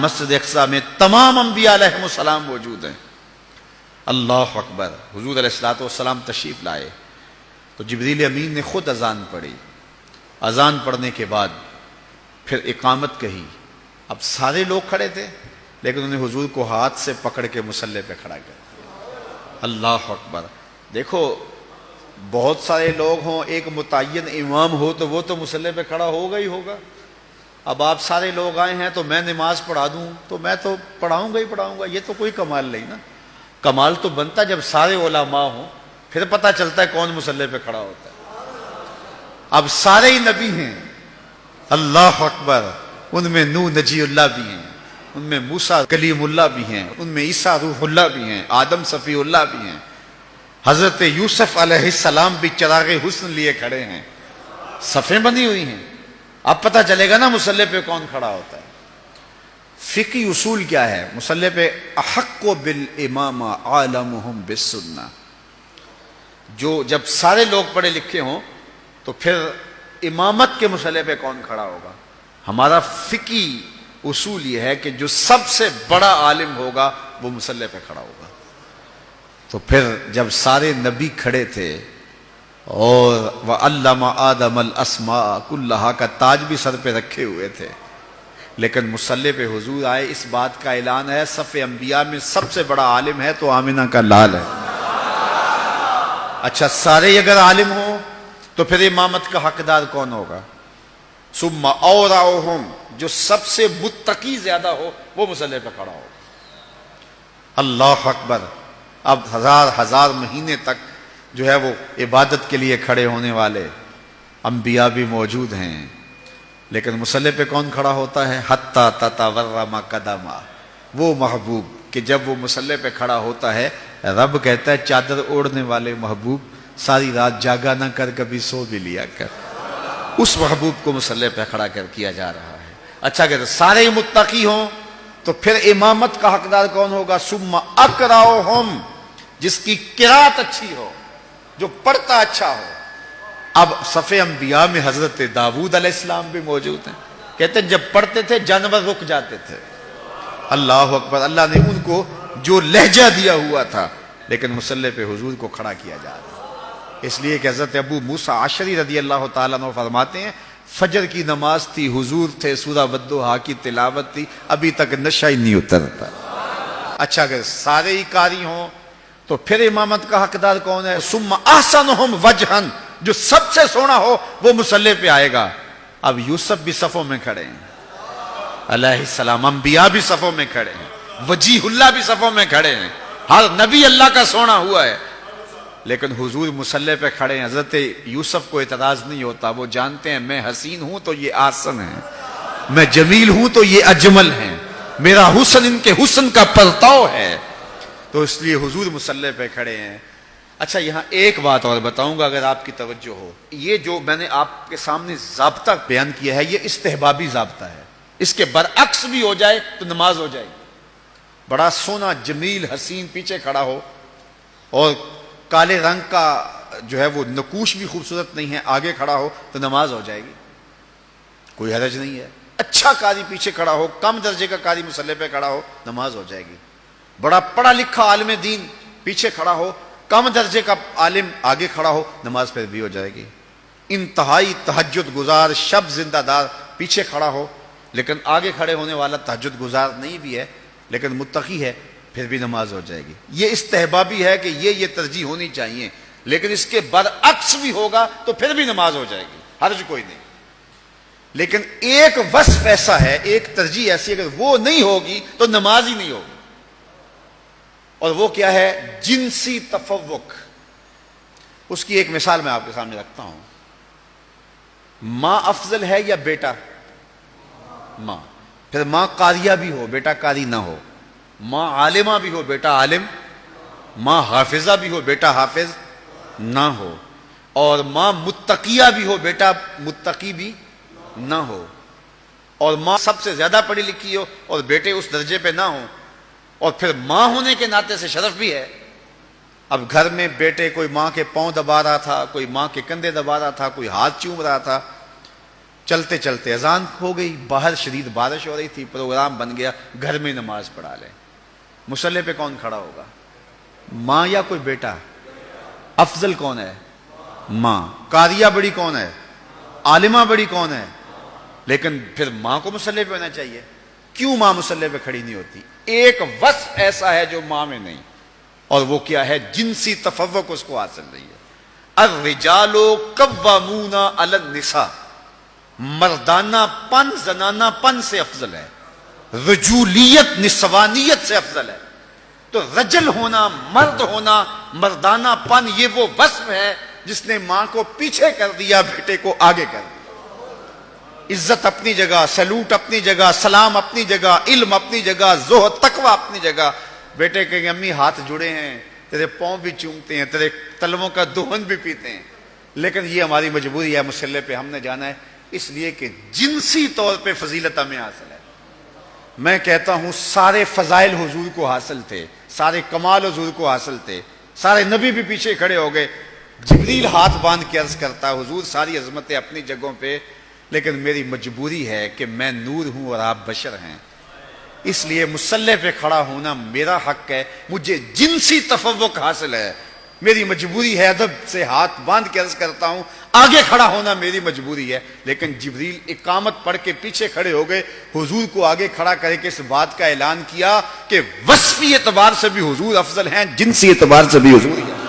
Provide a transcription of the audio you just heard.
مسجد اقصی میں تمام انبیاء علیہ السلام موجود ہیں۔ اللہ اکبر۔ حضور علیہ الصلوۃ والسلام تشریف لائے تو جبریل امین نے خود اذان پڑھی۔ اذان پڑھنے کے بعد پھر اقامت کہی۔ اب سارے لوگ کھڑے تھے لیکن انہوں نے حضور کو ہاتھ سے پکڑ کے مصلی پہ کھڑا کیا۔ اللہ اکبر۔ دیکھو بہت سارے لوگ ہوں، ایک متعین امام ہو تو وہ تو مصلی پہ کھڑا ہوگا ہی ہوگا۔ اب آپ سارے لوگ آئے ہیں تو میں نماز پڑھا دوں تو میں تو پڑھاؤں گا، یہ تو کوئی کمال نہیں نا۔ کمال تو بنتا جب سارے علماء ہوں، پھر پتہ چلتا ہے کون مصلی پہ کھڑا ہوتا ہے۔ اب سارے ہی نبی ہیں، اللہ اکبر۔ ان میں نوح نجی اللہ بھی ہیں، ان میں موسیٰ کلیم اللہ بھی ہیں، ان میں عیسیٰ روح اللہ بھی ہیں، آدم صفی اللہ بھی ہیں، حضرت یوسف علیہ السلام بھی چراغ حسن لیے کھڑے ہیں، صفیں بنی ہوئی ہیں۔ اب پتہ چلے گا نا مصلی پہ کون کھڑا ہوتا ہے۔ فقہی اصول کیا ہے مصلی پہ؟ احق بالامام عالمہم بالسنہ۔ جو جب سارے لوگ پڑھے لکھے ہوں تو پھر امامت کے مصلی پہ کون کھڑا ہوگا؟ ہمارا فقہی اصول یہ ہے کہ جو سب سے بڑا عالم ہوگا وہ مصلی پہ کھڑا ہوگا۔ تو پھر جب سارے نبی کھڑے تھے اور وَعَلَّمَ آدَمَ الْأَسْمَاءَ كُلَّهَا کا تاج بھی سر پہ رکھے ہوئے تھے، لیکن مصلی پہ حضور آئے، اس بات کا اعلان ہے صف انبیاء میں سب سے بڑا عالم ہے تو آمنہ کا لال ہے۔ اچھا سارے اگر عالم ہوں تو پھر امامت کا حقدار کون ہوگا؟ ثم اورعہم، جو سب سے متقی زیادہ ہو وہ مصلی پہ کھڑا ہوگا۔ اللہ اکبر۔ اب ہزار مہینے تک جو ہے وہ عبادت کے لیے کھڑے ہونے والے انبیاء بھی موجود ہیں، لیکن مصلی پہ کون کھڑا ہوتا ہے؟ حتی تتورم قدما، وہ محبوب کہ جب وہ مصلی پہ کھڑا ہوتا ہے رب کہتا ہے چادر اوڑھنے والے محبوب ساری رات جاگا نہ کر، کبھی سو بھی لیا کر۔ اس محبوب کو مصلی پہ کھڑا کر کیا جا رہا ہے۔ اچھا اگر سارے متقی ہوں تو پھر امامت کا حقدار کون ہوگا؟ ثم اقرأہم، جس کی قرات اچھی ہو، جو پڑھتا اچھا ہو۔ اب صف انبیاء میں حضرت داؤد علیہ السلام بھی موجود ہیں، کہتے ہیں جب پڑھتے تھے جانور رک جاتے تھے۔ اللہ اکبر۔ اللہ نے ان کو جو لہجہ دیا ہوا تھا، لیکن مصلی پہ حضور کو کھڑا کیا جا رہا ہے، اس لیے کہ حضرت ابو موسیٰ اشعری رضی اللہ تعالیٰ عنہ فرماتے ہیں فجر کی نماز تھی، حضور تھے، سورہ والضحیٰ کی تلاوت تھی، ابھی تک نشہ ہی نہیں اترتا۔ اچھا اگر سارے ہی قاری ہوں تو پھر امامت کا حقدار کون ہے؟ ثم احسنہم وجہا، جو سب سے سونا ہو وہ مصلی پہ آئے گا۔ اب یوسف بھی صفوں میں کھڑے ہیں علیہ السلام، انبیاء بھی صفوں میں کھڑے ہیں، وجیہ اللہ بھی صفوں میں کھڑے ہیں، ہر نبی اللہ کا سونا ہوا ہے، لیکن حضور مصلی پہ کھڑے ہیں۔ حضرت یوسف کو اعتراض نہیں ہوتا، وہ جانتے ہیں میں حسین ہوں تو یہ آسن ہے، میں جمیل ہوں تو یہ اجمل ہیں، میرا حسن ان کے حسن کا پرتاؤ ہے، تو اس لیے حضور مصلی پہ کھڑے ہیں۔ اچھا یہاں ایک بات اور بتاؤں گا اگر آپ کی توجہ ہو، یہ جو میں نے آپ کے سامنے ضابطہ بیان کیا ہے یہ استحبابی ضابطہ ہے، اس کے برعکس بھی ہو جائے تو نماز ہو جائے گی۔ بڑا سونا جمیل حسین پیچھے کھڑا ہو اور کالے رنگ کا جو ہے وہ نقوش بھی خوبصورت نہیں ہے آگے کھڑا ہو تو نماز ہو جائے گی، کوئی حرج نہیں ہے۔ اچھا قاری پیچھے کھڑا ہو، کم درجے کا قاری مصلی پہ کھڑا ہو، نماز ہو جائے گی۔ بڑا پڑھا لکھا عالم دین پیچھے کھڑا ہو، کم درجے کا عالم آگے کھڑا ہو، نماز پھر بھی ہو جائے گی۔ انتہائی تہجد گزار شب زندہ دار پیچھے کھڑا ہو لیکن آگے کھڑے ہونے والا تہجد گزار نہیں بھی ہے لیکن متقی ہے، پھر بھی نماز ہو جائے گی۔ یہ استحبابی ہے کہ یہ ترجیح ہونی چاہیے، لیکن اس کے برعکس بھی ہوگا تو پھر بھی نماز ہو جائے گی، حرج کوئی نہیں۔ لیکن ایک وصف ایسا ہے، ایک ترجیح ایسی اگر وہ نہیں ہوگی تو نماز ہی نہیں ہوگی، اور وہ کیا ہے؟ جنسی تفوق۔ اس کی ایک مثال میں آپ کے سامنے رکھتا ہوں۔ ماں افضل ہے یا بیٹا؟ ماں۔ پھر ماں قاریہ بھی ہو بیٹا قاری نہ ہو، ماں عالمہ بھی ہو بیٹا عالم، ماں حافظہ بھی ہو بیٹا حافظ نہ ہو، اور ماں متقیہ بھی ہو بیٹا متقی بھی نہ ہو، اور ماں سب سے زیادہ پڑھی لکھی ہو اور بیٹے اس درجے پہ نہ ہوں، اور پھر ماں ہونے کے ناطے سے شرف بھی ہے۔ اب گھر میں بیٹے کوئی ماں کے پاؤں دبا رہا تھا، کوئی ماں کے کندھے دبا رہا تھا، کوئی ہاتھ چوم رہا تھا، چلتے چلتے اذان ہو گئی، باہر شدید بارش ہو رہی تھی، پروگرام بن گیا گھر میں نماز پڑھا لیں۔ مصلی پہ کون کھڑا ہوگا؟ ماں یا کوئی بیٹا؟ افضل کون ہے؟ ماں۔ قاریہ بڑی کون ہے؟ عالمہ بڑی کون ہے؟ لیکن پھر ماں کو مصلی پہ ہونا چاہیے۔ کیوں ماں مصلی پہ کھڑی نہیں ہوتی؟ ایک وصف ایسا ہے جو ماں میں نہیں، اور وہ کیا ہے؟ جنسی تفوق اس کو حاصل نہیں ہے۔ الرجال قوامون علی النساء، مردانہ پن زنانہ پن سے افضل ہے، رجولیت نسوانیت سے افضل ہے۔ تو رجل ہونا، مرد ہونا، مردانہ پن، یہ وہ وصف ہے جس نے ماں کو پیچھے کر دیا، بیٹے کو آگے کر دیا۔ عزت اپنی جگہ، سلوٹ اپنی جگہ، سلام اپنی جگہ، علم اپنی جگہ، زہد تقوی اپنی جگہ۔ بیٹے کہیں گے امی ہاتھ جڑے ہیں، تیرے پاؤں بھی چومتے ہیں، تیرے تلووں کا دہن بھی پیتے ہیں، لیکن یہ ہماری مجبوری ہے، مصلی پہ ہم نے جانا ہے، اس لیے کہ جنسی طور پہ فضیلت ہمیں حاصل ہے۔ میں کہتا ہوں سارے فضائل حضور کو حاصل تھے، سارے کمال حضور کو حاصل تھے، سارے نبی بھی پیچھے کھڑے ہو گئے، جبریل ہاتھ باندھ کے عرض کرتا حضور ساری عظمتیں اپنی جگہوں پہ، لیکن میری مجبوری ہے کہ میں نور ہوں اور آپ بشر ہیں، اس لیے مصلی پہ کھڑا ہونا میرا حق ہے، مجھے جنسی تفوق حاصل ہے، میری مجبوری ہے، ادب سے ہاتھ باندھ کے عرض کرتا ہوں آگے کھڑا ہونا میری مجبوری ہے۔ لیکن جبریل اقامت پڑھ کے پیچھے کھڑے ہو گئے، حضور کو آگے کھڑا کر کے اس بات کا اعلان کیا کہ وصفی اعتبار سے بھی حضور افضل ہیں، جنسی اعتبار سے بھی حضور ہیں۔